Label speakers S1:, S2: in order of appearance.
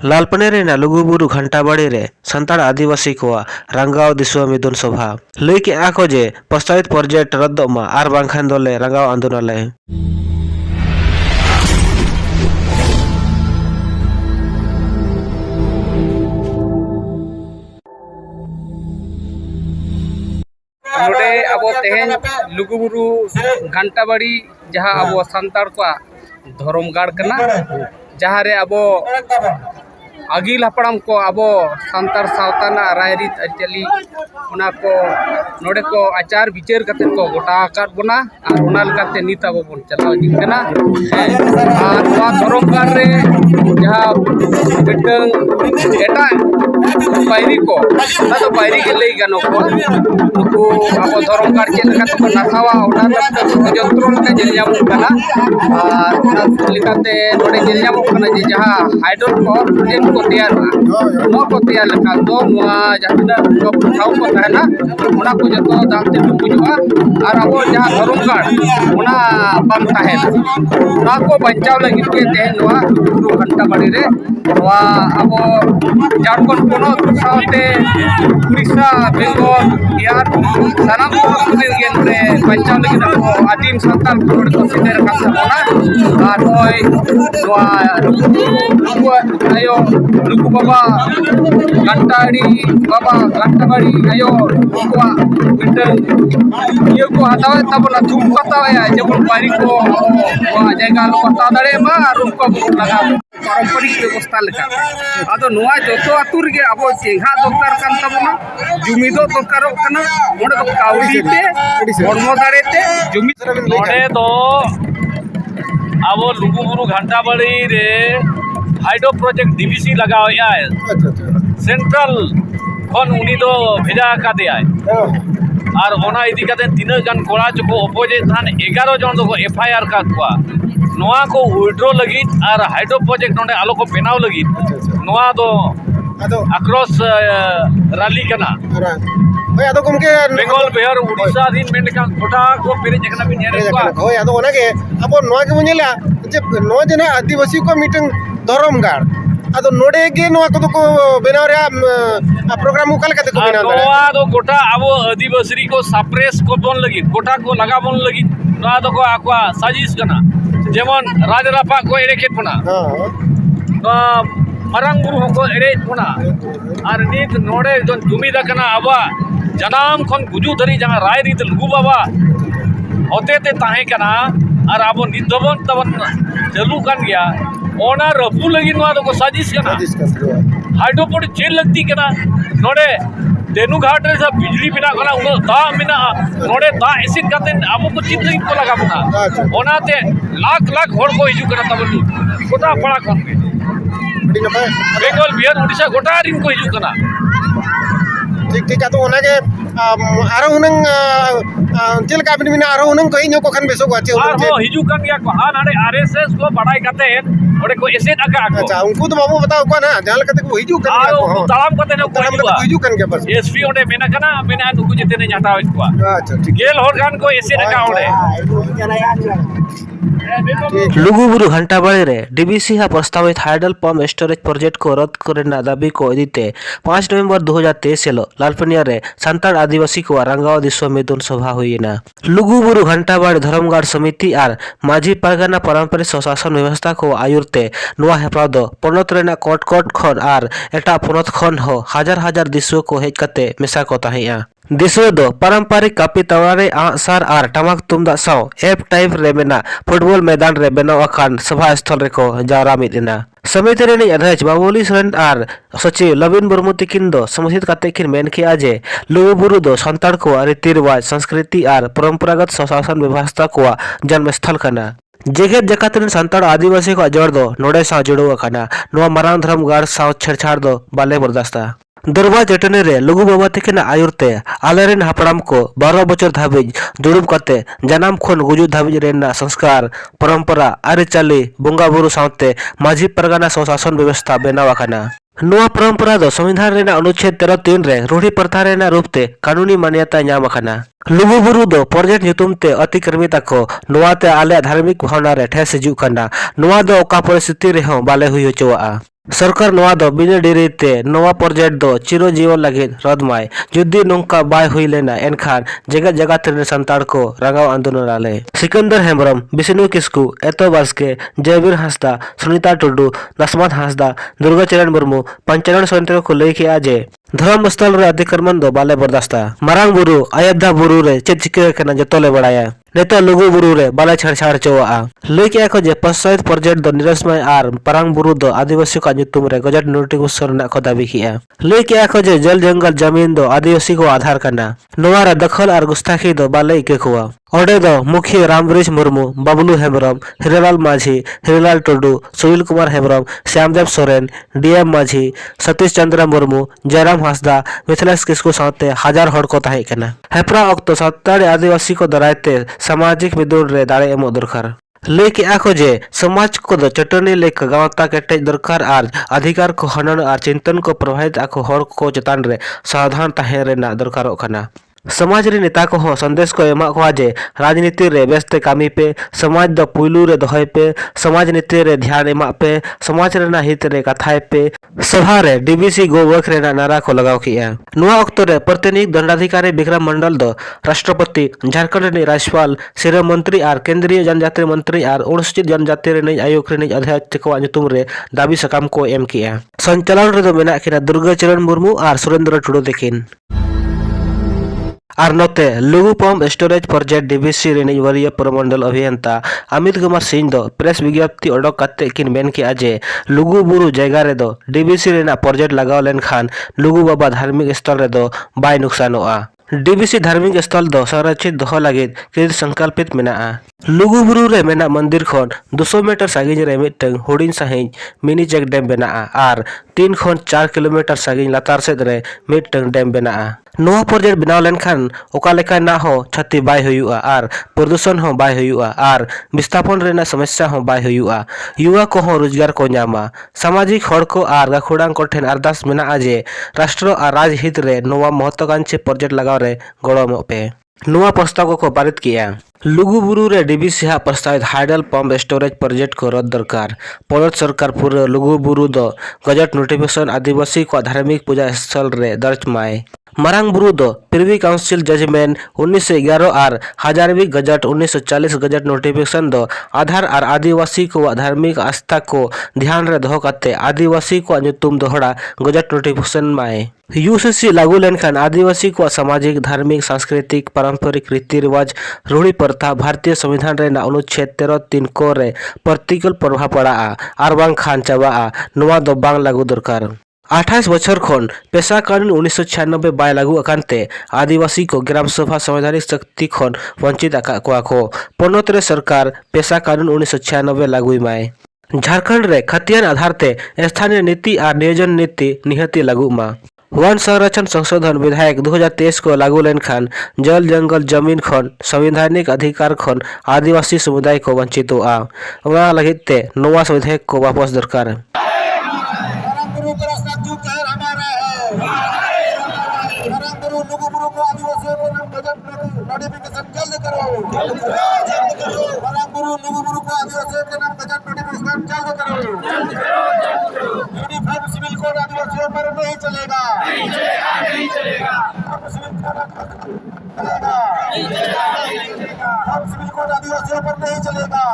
S1: लालपने रेना लुगुबुरु घंटाबाड़ी रे संताड़ आदिवासी को रंगाव दिसुआ मिदुन सभा लई के आको जे प्रस्तावित प्रोजेक्ट रद्दोमा आर बांखान दोले रंगाव आंदोलनाले
S2: नोडे अब तेहेन लुगुबुरु घंटाबाड़ी जहाँ अब संताड़ को धर्मगाड़ कना जहाँ रे अब आगिल हपड़ाम को अब संताड़ सावताना रायरीत अरिचली उना को नोडे को आचार विचार कते को गोटा काट बना और उना लकाते नीत अब बन चलाव इदिक कना और नोआ धर्मगाड़ रे जहाँ मिटंग एटा बायरी को ना तो बायरी के लई गानो को नुकु अब धर्मगाड़ चेक लकाते को नासावा उना लकाते जंत्रो लका जेल जामु कना और उना लकाते नोडे जेल जामु कना जे जहाँ हाइड्रोल को प्रोजेक्ट को तैयार नो को तैयार लका दो नोआ जहां को ठाउ को तहना उना को जतो दांते डुबुजुआ और अब जहाँ धर्मगाड़ उना बंद तहना उना को बचाव लगी के तेहन नोआ लुगुबुरु घंटाबाड़ी रे नोआ अब झारखंड पोनोत साथे उड़ीसा बेंगल बिहार सानाम को रे बचाव लगी को आदिम संतान रोड को सिधे रखा सबना और होय नोआ लुगु आयो लुगु बाबा घंटाबाड़ी आयो को मिटन ये को हटावे तब ना तुम बतावे जबन बारी को जायगा लो बता दड़े मा और उनको लगा पारंपरिक व्यवस्था लेका आदो नोआ जतो आतुर गे अब चेंगा दरकार कान तबना जुमिदो दरकार कना मोडे तो काउडी ते हरमो दाड़े ते जुमि
S3: नोडे तो अब लुगुबुरु घंटाबाड़ी रे हाइड्रो प्रोजेक्ट डीवीसी लगाव आय सेंट्रल खन उनी दो भेजा का दे आय और ओना इदी कते तीना गान कोड़ा को अपोजिट थान 11 जन दो एफआईआर का कुआ नोआ को विड्रो लगी और हाइड्रो प्रोजेक्ट नोडे आलो को बेनाव लगी नोआ दो अक्रॉस रैली कना
S4: होय आदो गमके
S3: बेंगल बिहार उड़ीसा दिन मेन का गोटा को पेरे जकना भी नेरे को
S4: होय आदो ओनागे अब नोआ के मुनेला जे नो जना आदिवासी को मीटिंग धर्मगाड़ आदो नोडे गे नोआ को बेनाव रे प्रोग्राम उकल कते को बेनाव
S3: नोआ दो गोटा अब आदिवासी को सप्रेस को बोन लगी गोटा को लगा बोन लगी नोआ दो को आक्वा साजिश कना जेमन राजरापा को एड़े खेत बना मरंग बुरु को एड़े बना और नीत नोडे जो जुमिदा कना अब जनाम खन गुजु धरी जहां राय रीत लुगु बाबा होते ते ताहे कना और अब नित दबन तबन चालू कान गया ओना रफू लगी नोआ दो को साजिश कना हाइड्रोपोड चेल लगती कना नोडे तेनु घाट रे सब बिजली बिना कना उनो दा मिना नोडे दा एसिड काते अब को चित लगी को लगा बना ओना ते लाख लाख होड़ को हिजु कना तबन गोटा पड़ा खन के बेंगल बिहार उड़ीसा गोटा रिन को हिजु कना
S4: ठीक ठीक तो ओनागे आरो हुनंग चेल का बिन बिना आरो हुनंग कहि को खन बेसो गचे
S3: आरो हिजु कन गया को हा नाडे आरएसएस को बड़ाई काते ओडे को एसेट अका को
S4: अच्छा उनको तो बाबू बताओ को ना जाल कते को हिजु कन
S3: को तलाम कते न को
S4: हिजु कन के बस
S3: एसपी ओडे मेना कना मेना नुकु जते ने जाता को
S4: अच्छा ठीक
S3: गेल होर गान को एसेट अका ओडे
S1: लुगुबुरु घंटाबाड़ी रे डीवीसी हा प्रस्तावित हाइडल पंप स्टोरेज प्रोजेक्ट को रद्द करना दाबी को इदीते 5 नवंबर 2023 हेलो लालपनिया रे संताड़ आदिवासी को रंगाव दिसो मिदुन सभा हुईना लुगुबुरु घंटाबाड़ी धर्मगाड़ समिति और माझी परगना पारंपरिक स्वशासन व्यवस्था को आयुरते नोआ हेपराव दो पनत रेना कोट खन और एटा पनत खन हो हजार हजार दिसो को हेज कते मेसा को ताहिया दिसो दो पारंपरिक कापी तवारे आसार और टमाक तुमदा साव एफ टाइप रे मेना फुटबॉल मैदान रे बेनाव अखान सभा स्थल रे को जावरा मिदिना समिति रेनी अध्यक्ष बाबुली सोरेन और सचिव लविन मुर्मू तिकिन दो समर्थित काते किन मेन किया जे लुगुबुरु दो संताड़ को रीति रिवाज संस्कृति और परंपरागत स्वशासन व्यवस्था को जन्म स्थल कना जेगेत जकात संताड़ आदिवासी को जोड़ दो नोडे सा जुड़ो कना नोआ मरांग धर्मगाड़ सा छेड़छाड़ दो बाले बर्दाश्ता दरबा चटनी रे लुगु बाबा तकिन आयुरते आलेरेन हापड़ाम को 12 बचर धाबिज दुड़ुब कते जनाम खन गुजु धाबिज रेना संस्कार परंपरा आरिचाली बंगा बुरु सावते माझी परगना स्वशासन व्यवस्था बेनाव आकाना नोआ परंपरा दो संविधान रेना अनुच्छेद 13(3) रे रूढ़ी प्रथा रेना रूपते कानूनी मान्यता नाम आकाना लुगुबुरु दो प्रोजेक्ट ᱧᱩᱛᱩᱢ ते अतिक्रमिता को नोआ ते आले धार्मिक भावना रे ठेस हिजुग कना नोआ दो ओका परिस्थिति रे हो बाले हुई होचोआ। सरकार नवा दो बिना डेरीते नवा प्रोजेक्ट दो चिरो जीवन लगित रद्दमाय जुदी नोंका बाय हुई लेना एनखान जगह जगह तेरे संताड़ को रंगाव आंदोलन आले सिकंदर हेम्ब्रम बिष्णु किस्कू एतो बास्के जयवीर हांसदा सुनीता टुडू नसमत हांसदा दुर्गा चरण मुर्मू पंचानन सोरेन को लई के आजे धर्म स्थल रे अतिक्रमण दो बाले बर्दाश्ता मारांग बुरु अयोध्या बुरु रे चेद चिका कना जतोले बड़ाया नेता लुगु बुरु रे बाले छाड़ चोआ लई के को जे पंचायत प्रोजेक्ट दो निरसमय आर परांग बुरु दो आदिवासी का nyutum रे गजट नोटिफिकेशन ना को दाबी किया लई के को जे जल जंगल जमीन दो आदिवासी को आधार करना नोवा रे दखल आर गुस्ताखी दो बाले के खुआ ओडे दो मुखिया रामब्रिज मुर्मू बबलू हेम्ब्रम हिरेलाल माझी हिरेलाल टुडू सुनील कुमार हेम्ब्रम श्यामदेव सोरेन डीएम माझी सतीश चंद्र मुर्मू जयराम हांसदा मिथिलेश किस्कू साथे हजार हड़ को ताहे कना हेपरा अक्तो साताड़ी आदिवासी को दरायते सामाजिक मिदुर रे दाड़े एमो दरकार लई के आको जे समाज को दो चटनी लेक गावता केटेज दरकार आर अधिकार को हनन आर चिंतन को प्रभावित आको हड़ को चेतान रे सावधान ताहे रेना दरकारों कना समाज रे नेता को हो संदेश को एमा को जे राजनीति रे व्यस्त कामी पे समाज द पुलू रे दोहय पे समाज नीति रे ध्यान एमा पे समाज रे ना हित रे कथाय पे सभा रे डीबीसी गो वर्क रे नारा को लगाव किया नुआ अक्तो रे प्रतिनिधि दंडाधिकारी विक्रम मंडल दो राष्ट्रपति झारखंड रे राज्यपाल श्रम मंत्री आर केंद्रीय जनजाति मंत्री आर अनुसूचित जनजाति रे आयोग रे अध्यक्ष को nyutum रे दाबी सकाम को एम किया संचालन रे दो मेना किना दुर्गा चरण मुर्मू आर सुरेंद्र टुडू देकिन आर नोते लघु पंप स्टोरेज प्रोजेक्ट डीबीसी रेनिज वरीय प्रमंडल अभियंता अमित कुमार सिंह दो प्रेस विज्ञप्ति ओडक काते किन मेन के आजे लुगु बुरु जगह रे दो डीबीसी रेना प्रोजेक्ट लगाव लेन खान लुगु बाबा धार्मिक स्थल रे दो बाय नुकसानोआ डीबीसी धार्मिक स्थल दो संरक्षित दोह लगित कृत संकल्पित मेना लुगु बुरु रे मेना मंदिर खन 200 मीटर सागिज रे मिटंग हुडिन साहिज मिनी चेक डैम बेना आर 3 खन 4 किलोमीटर सागिज लातार सेद रे मिटंग डैम बेना नोआ प्रोजेक्ट बनाव लेन खान ओका लेका ना हो छाती बाय हुआ आर प्रदूषण हो बाय हुआ आर विस्थापन रेना समस्या हो बाय हुआ युवा को हो रोजगार को नामा सामाजिक हड़ को आर गाखुडांग को ठेन अरदास मेना आजे राष्ट्र आर राजहित रे नोआ महत्वाकांक्षी प्रोजेक्ट लगाव रे गड़ो पे नोआ प्रस्ताव को पारित किया लुगु बुरु रे डीबीसी हा प्रस्तावित हाइडल पंप स्टोरेज प्रोजेक्ट को रद्द दरकार पलट सरकार पूरे लुगु बुरु दो गजट नोटिफिकेशन आदिवासी को धार्मिक पूजा स्थल रे दर्ज माय मारांग बुरु दो प्रिवी काउंसिल जजमेंट 1911 आर हजारवी गजट 1940 गजट नोटिफिकेशन दो आधार आर आदिवासी को धार्मिक आस्था को ध्यान रे दोह काते आदिवासी को nyutum दोहरा गजट नोटिफिकेशन माय यूसीसी लागू लेनखान आदिवासी को सामाजिक धार्मिक सांस्कृतिक पारंपरिक रीति रिवाज रूढ़ी प्रथा भारतीय संविधान रे अनुच्छेद 13(3) को रे प्रतिकूल प्रभाव पड़ा आर बांग खान चाबा नोआ दो बांग लागू दरकार 28 बछर खन पेशा कानून 1996 बाय लागू अकानते आदिवासी को ग्राम सभा संवैधानिक शक्ति खन वंचित आका को पनोत रे सरकार पेशा कानून 1996 लागू माय झारखंड रे खतियान आधार ते स्थानीय नीति और नियोजन नीति निहती लागू मा वन संरक्षण संशोधन विधेयक 2023 को लागू लेन खान जल जंगल जमीन खन संवैधानिक अधिकार खन आदिवासी समुदाय को वंचित हुआ लगिते नोआ विधेयक को वापस दरकार
S4: सिविल कोड आदिवासियों पर नहीं चलेगा सिविल कोड आदिवासियों पर नहीं चलेगा